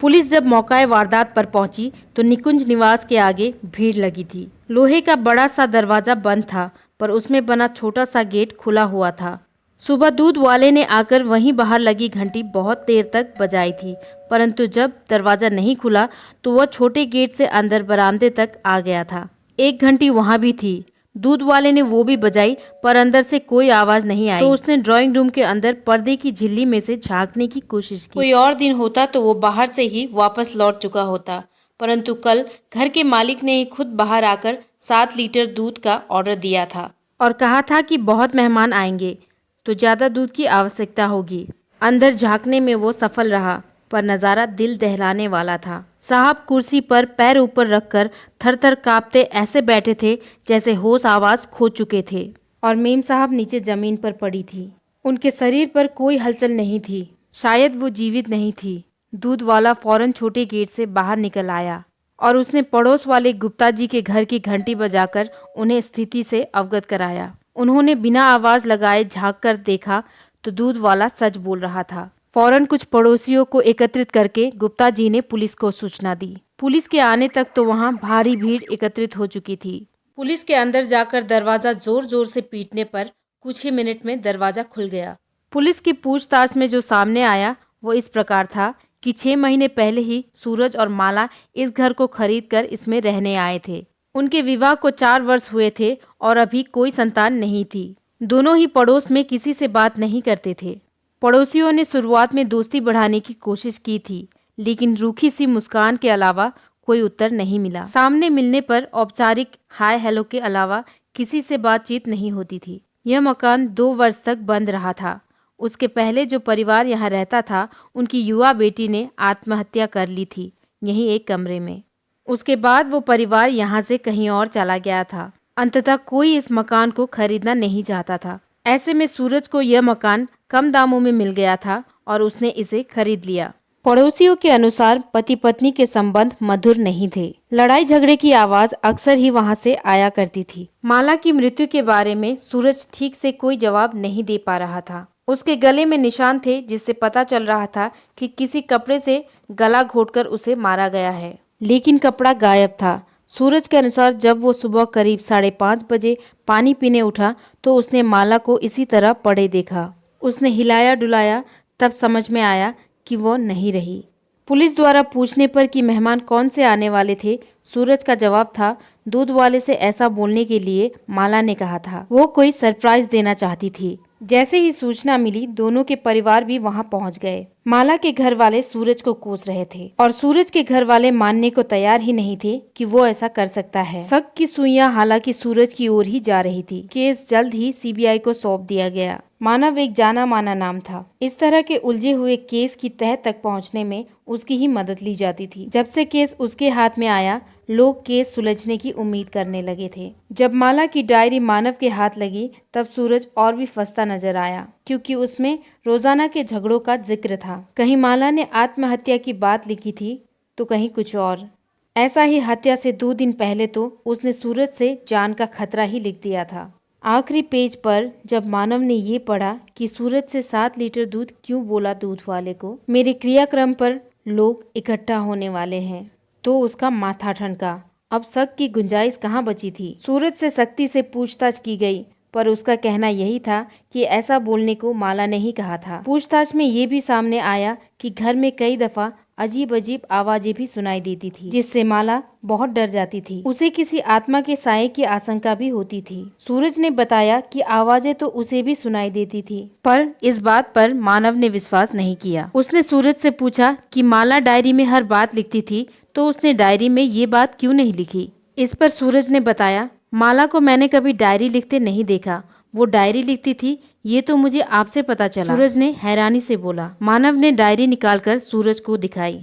Police जब मौका वारदात पर पहुंची तो निकुंज निवास के आगे भीड़ लगी थी। लोहे का बड़ा सा दरवाजा बंद था, पर उसमें बना छोटा सा गेट खुला हुआ था। सुबह दूध वाले ने आकर वहीं बाहर लगी घंटी बहुत देर तक बजाई थी, परंतु जब दरवाजा नहीं खुला तो वह छोटे गेट से अंदर बरामदे तक आ गया था। एक घंटी वहां भी थी। दूध वाले ने वो भी बजाई, पर अंदर से कोई आवाज नहीं आई। तो उसने ड्राइंग रूम के अंदर पर्दे की झिल्ली में से झांकने की कोशिश की। कोई और दिन होता तो वो बाहर से ही वापस लौट चुका होता, परंतु कल घर के मालिक ने ही खुद बाहर आकर 7 लीटर दूध का ऑर्डर दिया था और कहा था कि बहुत मेहमान आएंगे तो ज्यादा दूध की आवश्यकता होगी। अंदर झांकने में वो सफल रहा, पर नजारा दिल दहलाने वाला था। साहब कुर्सी पर पैर ऊपर रखकर थर-थर कांपते ऐसे बैठे थे जैसे होश आवाज खो चुके थे, और मेम साहब नीचे जमीन पर पड़ी थी। उनके शरीर पर कोई हलचल नहीं थी, शायद वो जीवित नहीं थी। दूध वाला फौरन छोटे गेट से बाहर निकल आया और उसने पड़ोस वाले गुप्ता जी के घर की घंटी बजाकर उन्हें स्थिति से अवगत कराया। उन्होंने बिना आवाज लगाए झांक कर देखा तो दूध वाला सच बोल रहा था। फौरन कुछ पड़ोसियों को एकत्रित करके गुप्ता जी ने पुलिस को सूचना दी। पुलिस के आने तक तो वहां भारी भीड़ एकत्रित हो चुकी थी। पुलिस के अंदर जाकर दरवाजा जोर जोर से पीटने पर कुछ ही मिनट में दरवाजा खुल गया। पुलिस की पूछताछ में जो सामने आया वो इस प्रकार था कि 6 महीने पहले ही सूरज और माला इस घर को खरीदकर इसमें रहने आए थे। उनके विवाह को 4 वर्ष हुए थे और अभी कोई संतान नहीं थी। दोनों ही पड़ोस में किसी से बात नहीं करते थे। पड़ोसियों ने शुरुआत में दोस्ती बढ़ाने की कोशिश की थी, लेकिन रूखी सी मुस्कान के अलावा कोई उत्तर नहीं मिला। सामने मिलने पर औपचारिक हाय हेलो के अलावा किसी से बातचीत नहीं होती थी। यह मकान 2 वर्ष तक बंद रहा था। उसके पहले जो परिवार यहाँ रहता था, उनकी युवा बेटी ने आत्महत्या कर ली थी यहीं एक कमरे में। उसके बाद वो परिवार यहाँ से कहीं और चला गया था। अंततः कोई इस मकान को खरीदना नहीं चाहता था। ऐसे में सूरज को यह मकान कम दामों में मिल गया था और उसने इसे खरीद लिया। पड़ोसियों के अनुसार पति पत्नी के संबंध मधुर नहीं थे। लड़ाई झगड़े की आवाज अक्सर ही वहां से आया करती थी। माला की मृत्यु के बारे में सूरज ठीक से कोई जवाब नहीं दे पा रहा था। उसके गले में निशान थे जिससे पता चल रहा था कि किसी कपड़े से गला घोंटकर उसे मारा गया है, लेकिन कपड़ा गायब था। सूरज के अनुसार जब वो सुबह करीब 5:30 बजे पानी पीने उठा तो उसने माला को इसी तरह पड़े देखा। उसने हिलाया डुलाया, तब समझ में आया कि वो नहीं रही। पुलिस द्वारा पूछने पर कि मेहमान कौन से आने वाले थे, सूरज का जवाब था दूध वाले से ऐसा बोलने के लिए माला ने कहा था। वो कोई सरप्राइज देना चाहती थी। जैसे ही सूचना मिली, दोनों के परिवार भी वहां पहुंच गए। माला के घर वाले सूरज को कोस रहे थे और सूरज के घर वाले मानने को तैयार ही नहीं थे कि वो ऐसा कर सकता है। शक की सुइयां हालांकि सूरज की ओर ही जा रही थी। केस जल्द ही सीबीआई को सौंप दिया गया। मानव एक जाना माना नाम था। इस तरह के उलझे हुए केस की तह तक पहुंचने में उसकी ही मदद ली जाती थी। जब से केस उसके हाथ में आया, लोग केस सुलझने की उम्मीद करने लगे थे। जब माला की डायरी मानव के हाथ लगी, तब सूरज और भी फंसता नजर आया, क्योंकि उसमें रोजाना के झगड़ों का जिक्र था। कहीं माला ने आत्महत्या की बात लिखी थी तो कहीं कुछ और। ऐसा ही हत्या से 2 दिन पहले तो उसने सूरज से जान का खतरा ही लिख दिया था। आखिरी पेज पर जब मानव ने ये पढ़ा कि सूरज से 7 लीटर दूध क्यों बोला दूध वाले को, मेरे क्रियाक्रम पर लोग इकट्ठा होने वाले हैं, तो उसका माथा ठनका। अब शक की गुंजाइश कहाँ बची थी। सूरज से सख्ती से पूछताछ की गई, पर उसका कहना यही था कि ऐसा बोलने को माला ने ही कहा था। पूछताछ में ये भी सामने आया कि घर में कई दफा अजीब अजीब आवाजें भी सुनाई देती थी, जिससे माला बहुत डर जाती थी। उसे किसी आत्मा के साये की आशंका भी होती थी। सूरज ने बताया कि आवाजें तो उसे भी सुनाई देती थी, पर इस बात पर मानव ने विश्वास नहीं किया। उसने सूरज से पूछा कि माला डायरी में हर बात लिखती थी, तो उसने डायरी में ये बात क्यों नहीं लिखी। इस पर सूरज ने बताया, माला को मैंने कभी डायरी लिखते नहीं देखा, वो डायरी लिखती थी, ये तो मुझे आपसे पता चला। सूरज ने हैरानी से बोला। मानव ने डायरी निकालकर सूरज को दिखाई।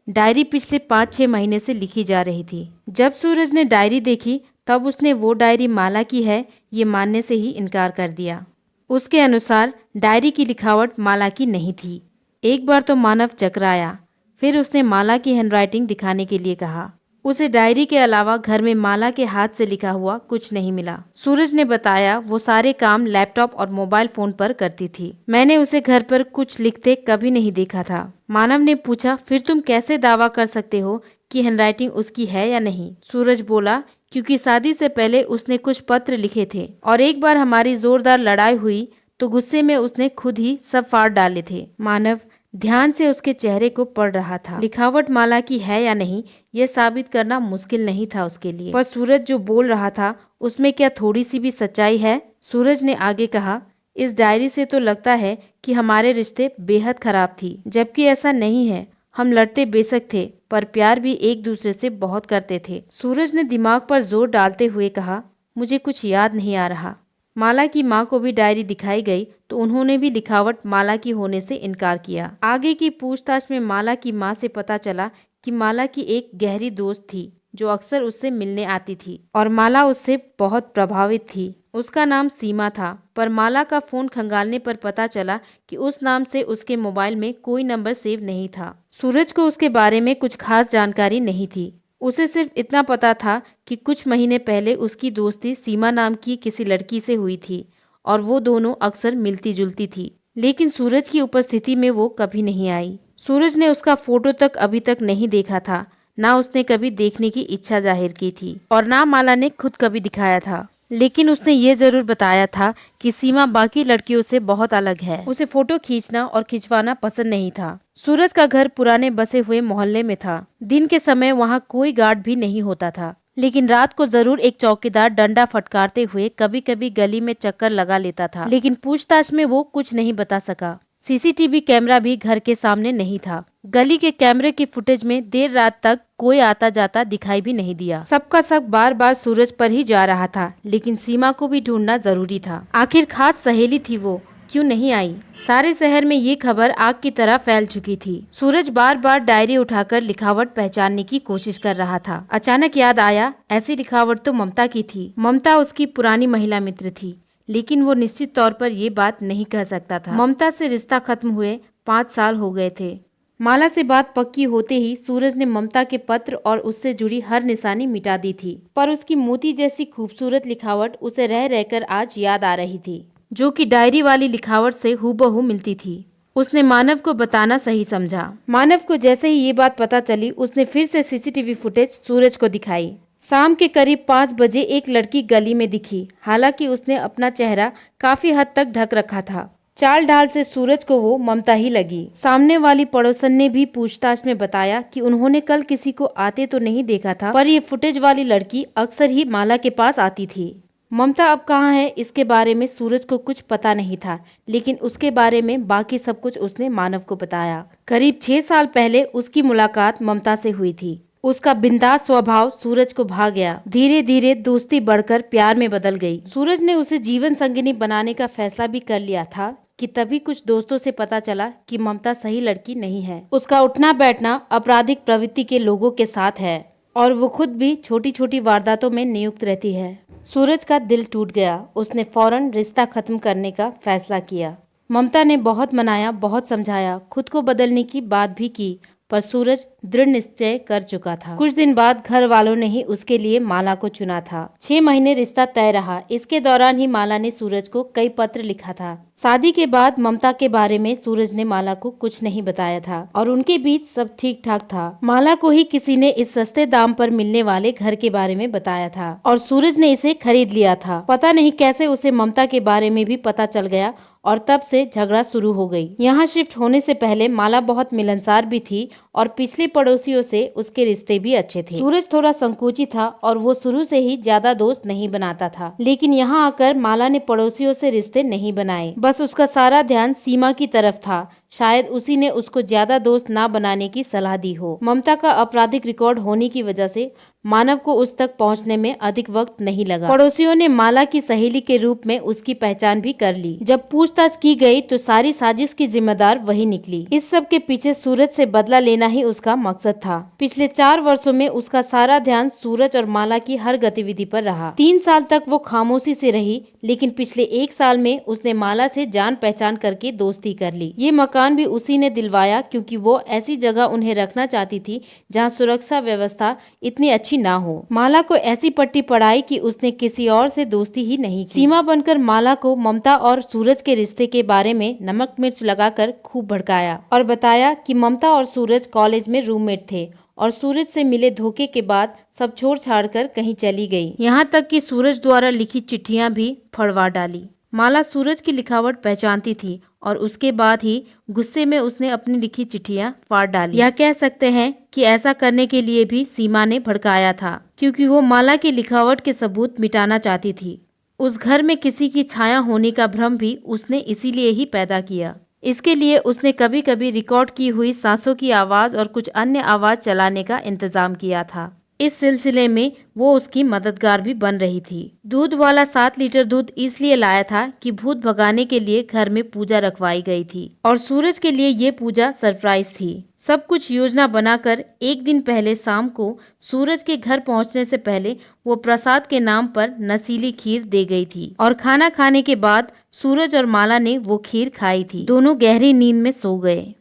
डायरी पिछले 5-6 महीने से लिखी जा रही थी। जब सूरज ने डायरी देखी, तब उसने वो डायरी माला की है ये मानने से ही इनकार कर दिया। उसके अनुसार डायरी की लिखावट माला की नहीं थी। एक बार तो मानव चकराया, फिर उसने माला की हैंडराइटिंग दिखाने के लिए कहा। उसे डायरी के अलावा घर में माला के हाथ से लिखा हुआ कुछ नहीं मिला। सूरज ने बताया वो सारे काम लैपटॉप और मोबाइल फोन पर करती थी। मैंने उसे घर पर कुछ लिखते कभी नहीं देखा था। मानव ने पूछा, फिर तुम कैसे दावा कर सकते हो कि हैंडराइटिंग उसकी है या नहीं? सूरज बोला, क्योंकि शादी से पहले उसने कुछ पत्र लिखे थे और एक बार हमारी जोरदार लड़ाई हुई तो गुस्से में उसने खुद ही सब फाड़ डाले थे। मानव ध्यान से उसके चेहरे को पढ़ रहा था। लिखावट माला की है या नहीं यह साबित करना मुश्किल नहीं था उसके लिए, पर सूरज जो बोल रहा था उसमें क्या थोड़ी सी भी सच्चाई है? सूरज ने आगे कहा, इस डायरी से तो लगता है कि हमारे रिश्ते बेहद खराब थी, जबकि ऐसा नहीं है। हम लड़ते बेशक थे पर प्यार भी एक दूसरे से बहुत करते थे। सूरज ने दिमाग पर जोर डालते हुए कहा, मुझे कुछ याद नहीं आ रहा। माला की माँ को भी डायरी दिखाई गई तो उन्होंने भी लिखावट माला की होने से इनकार किया। आगे की पूछताछ में माला की माँ से पता चला कि माला की एक गहरी दोस्त थी जो अक्सर उससे मिलने आती थी और माला उससे बहुत प्रभावित थी। उसका नाम सीमा था, पर माला का फोन खंगालने पर पता चला कि उस नाम से उसके मोबाइल में कोई नंबर सेव नहीं था। सूरज को उसके बारे में कुछ खास जानकारी नहीं थी। उसे सिर्फ इतना पता था कि कुछ महीने पहले उसकी दोस्ती सीमा नाम की किसी लड़की से हुई थी और वो दोनों अक्सर मिलती जुलती थी, लेकिन सूरज की उपस्थिति में वो कभी नहीं आई। सूरज ने उसका फोटो तक अभी तक नहीं देखा था, ना उसने कभी देखने की इच्छा जाहिर की थी और ना माला ने खुद कभी दिखाया था। लेकिन उसने ये जरूर बताया था कि सीमा बाकी लड़कियों से बहुत अलग है। उसे फोटो खींचना और खिंचवाना पसंद नहीं था। सूरज का घर पुराने बसे हुए मोहल्ले में था। दिन के समय वहाँ कोई गार्ड भी नहीं होता था, लेकिन रात को जरूर एक चौकीदार डंडा फटकारते हुए कभी कभी गली में चक्कर लगा लेता था, लेकिन पूछताछ में वो कुछ नहीं बता सका। सीसीटीवी कैमरा भी घर के सामने नहीं था। गली के कैमरे की फुटेज में देर रात तक कोई आता जाता दिखाई भी नहीं दिया। सबका शक बार बार सूरज पर ही जा रहा था, लेकिन सीमा को भी ढूंढना जरूरी था। आखिर खास सहेली थी वो, क्यों नहीं आई? सारे शहर में ये खबर आग की तरह फैल चुकी थी। सूरज बार बार डायरी उठाकर लिखावट पहचानने की कोशिश कर रहा था। अचानक याद आया, ऐसी लिखावट तो ममता की थी। ममता उसकी पुरानी महिला मित्र थी, लेकिन वो निश्चित तौर पर ये बात नहीं कह सकता था। ममता से रिश्ता खत्म हुए 5 साल हो गए थे। माला से बात पक्की होते ही सूरज ने ममता के पत्र और उससे जुड़ी हर निशानी मिटा दी थी, पर उसकी मोती जैसी खूबसूरत लिखावट उसे रह रहकर आज याद आ रही थी, जो कि डायरी वाली लिखावट से हूबहू मिलती थी। उसने मानव को बताना सही समझा। मानव को जैसे ही ये बात पता चली, उसने फिर से सीसीटीवी फुटेज सूरज को दिखाई। शाम के करीब 5 बजे एक लड़की गली में दिखी। हालांकि उसने अपना चेहरा काफी हद तक ढक रखा था। चाल ढाल से सूरज को वो ममता ही लगी। सामने वाली पड़ोसन ने भी पूछताछ में बताया कि उन्होंने कल किसी को आते तो नहीं देखा था, पर ये फुटेज वाली लड़की अक्सर ही माला के पास आती थी। ममता अब कहाँ है इसके बारे में सूरज को कुछ पता नहीं था, लेकिन उसके बारे में बाकी सब कुछ उसने मानव को बताया। करीब 6 साल पहले उसकी मुलाकात ममता से हुई थी। उसका बिंदास स्वभाव सूरज को भा गया। धीरे धीरे दोस्ती बढ़कर प्यार में बदल गई। सूरज ने उसे जीवन संगिनी बनाने का फैसला भी कर लिया था कि तभी कुछ दोस्तों से पता चला कि ममता सही लड़की नहीं है। उसका उठना बैठना आपराधिक प्रवृत्ति के लोगों के साथ है और वो खुद भी छोटी छोटी वारदातों में नियुक्त रहती है। सूरज का दिल टूट गया। उसने फौरन रिश्ता खत्म करने का फैसला किया। ममता ने बहुत मनाया, बहुत समझाया, खुद को बदलने की बात भी की, पर सूरज दृढ़ निश्चय कर चुका था। कुछ दिन बाद घर वालों ने ही उसके लिए माला को चुना था। 6 महीने रिश्ता तय रहा। इसके दौरान ही माला ने सूरज को कई पत्र लिखा था। शादी के बाद ममता के बारे में सूरज ने माला को कुछ नहीं बताया था और उनके बीच सब ठीक ठाक था। माला को ही किसी ने इस सस्ते दाम पर मिलने वाले घर के बारे में बताया था और सूरज ने इसे खरीद लिया था। पता नहीं कैसे उसे ममता के बारे में भी पता चल गया और तब से झगड़ा शुरू हो गई। यहाँ शिफ्ट होने से पहले माला बहुत मिलनसार भी थी और पिछले पड़ोसियों से उसके रिश्ते भी अच्छे थे। सूरज थोड़ा संकोची था और वो शुरू से ही ज्यादा दोस्त नहीं बनाता था, लेकिन यहाँ आकर माला ने पड़ोसियों से रिश्ते नहीं बनाए। बस उसका सारा ध्यान सीमा की तरफ था। शायद उसी ने उसको ज्यादा दोस्त ना बनाने की सलाह दी हो। ममता का आपराधिक रिकॉर्ड होने की वजह से मानव को उस तक पहुंचने में अधिक वक्त नहीं लगा। पड़ोसियों ने माला की सहेली के रूप में उसकी पहचान भी कर ली। जब पूछताछ की गई तो सारी साजिश की जिम्मेदार वही निकली। इस सब के पीछे सूरज से बदला लेना ही उसका मकसद था। पिछले 4 वर्षों में उसका सारा ध्यान सूरज और माला की हर गतिविधि पर रहा। 3 साल तक वो खामोशी से रही, लेकिन पिछले 1 साल में उसने माला से जान पहचान करके दोस्ती कर ली। ये मकान मकान भी उसी ने दिलवाया, क्योंकि वो ऐसी जगह उन्हें रखना चाहती थी जहां सुरक्षा व्यवस्था इतनी अच्छी ना हो। माला को ऐसी पट्टी पड़ाई कि उसने किसी और से दोस्ती ही नहीं की। सीमा बनकर माला को ममता और सूरज के रिश्ते के बारे में नमक मिर्च लगाकर खूब भड़काया और बताया कि ममता और सूरज कॉलेज में रूममेट थे और सूरज से मिले धोखे के बाद सब छोड़ छाड़ कर कहीं चली गई। यहाँ तक कि सूरज द्वारा लिखी चिट्ठियां भी फड़वा डाली। माला सूरज की लिखावट पहचानती थी और उसके बाद ही गुस्से में उसने अपनी लिखी चिट्ठियां फाड़ डाली। यह कह सकते हैं कि ऐसा करने के लिए भी सीमा ने भड़काया था, क्योंकि वो माला की लिखावट के सबूत मिटाना चाहती थी। उस घर में किसी की छाया होने का भ्रम भी उसने इसीलिए ही पैदा किया। इसके लिए उसने कभी कभी रिकॉर्ड की हुई सांसों की आवाज और कुछ अन्य आवाज चलाने का इंतजाम किया था। इस सिलसिले में वो उसकी मददगार भी बन रही थी। दूध वाला 7 लीटर दूध इसलिए लाया था कि भूत भगाने के लिए घर में पूजा रखवाई गई थी और सूरज के लिए ये पूजा सरप्राइज थी। सब कुछ योजना बनाकर एक दिन पहले शाम को सूरज के घर पहुंचने से पहले वो प्रसाद के नाम पर नशीली खीर दे गई थी और खाना खाने के बाद सूरज और माला ने वो खीर खाई थी। दोनों गहरी नींद में सो गए।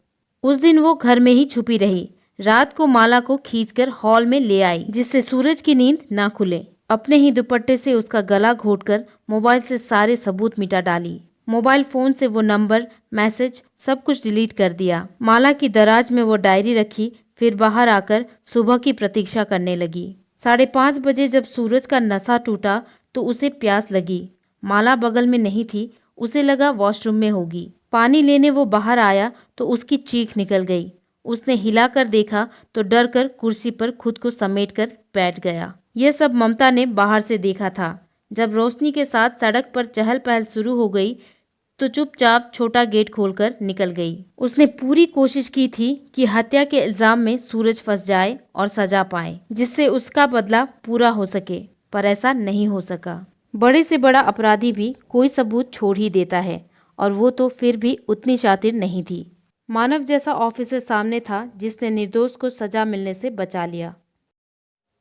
उस दिन वो घर में ही छुपी रही। रात को माला को खींचकर हॉल में ले आई, जिससे सूरज की नींद ना खुले। अपने ही दुपट्टे से उसका गला घोंटकर मोबाइल से सारे सबूत मिटा डाली। मोबाइल फोन से वो नंबर, मैसेज सब कुछ डिलीट कर दिया। माला की दराज में वो डायरी रखी, फिर बाहर आकर सुबह की प्रतीक्षा करने लगी। 5:30 बजे जब सूरज का नशा टूटा तो उसे प्यास लगी। माला बगल में नहीं थी, उसे लगा वॉशरूम में होगी। पानी लेने वो बाहर आया तो उसकी चीख निकल गई। उसने हिलाकर देखा तो डर कर कुर्सी पर खुद को समेटकर बैठ गया। यह सब ममता ने बाहर से देखा था। जब रोशनी के साथ सड़क पर चहल पहल शुरू हो गई तो चुपचाप छोटा गेट खोलकर निकल गई। उसने पूरी कोशिश की थी कि हत्या के इल्जाम में सूरज फंस जाए और सजा पाए, जिससे उसका बदला पूरा हो सके, पर ऐसा नहीं हो सका। बड़े से बड़ा अपराधी भी कोई सबूत छोड़ ही देता है, और वो तो फिर भी उतनी शातिर नहीं थी। मानव जैसा ऑफिसर सामने था जिसने निर्दोष को सजा मिलने से बचा लिया।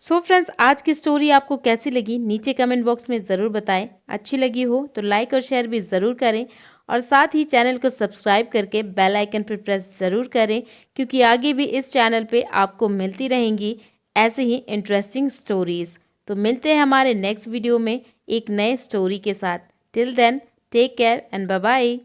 सो फ्रेंड्स, आज की स्टोरी आपको कैसी लगी नीचे कमेंट बॉक्स में ज़रूर बताएं। अच्छी लगी हो तो लाइक और शेयर भी ज़रूर करें और साथ ही चैनल को सब्सक्राइब करके बेल आइकन पर प्रेस ज़रूर करें, क्योंकि आगे भी इस चैनल पे आपको मिलती रहेंगी ऐसे ही इंटरेस्टिंग स्टोरीज़। तो मिलते हैं हमारे नेक्स्ट वीडियो में एक नए स्टोरी के साथ। Till then take care and bye bye.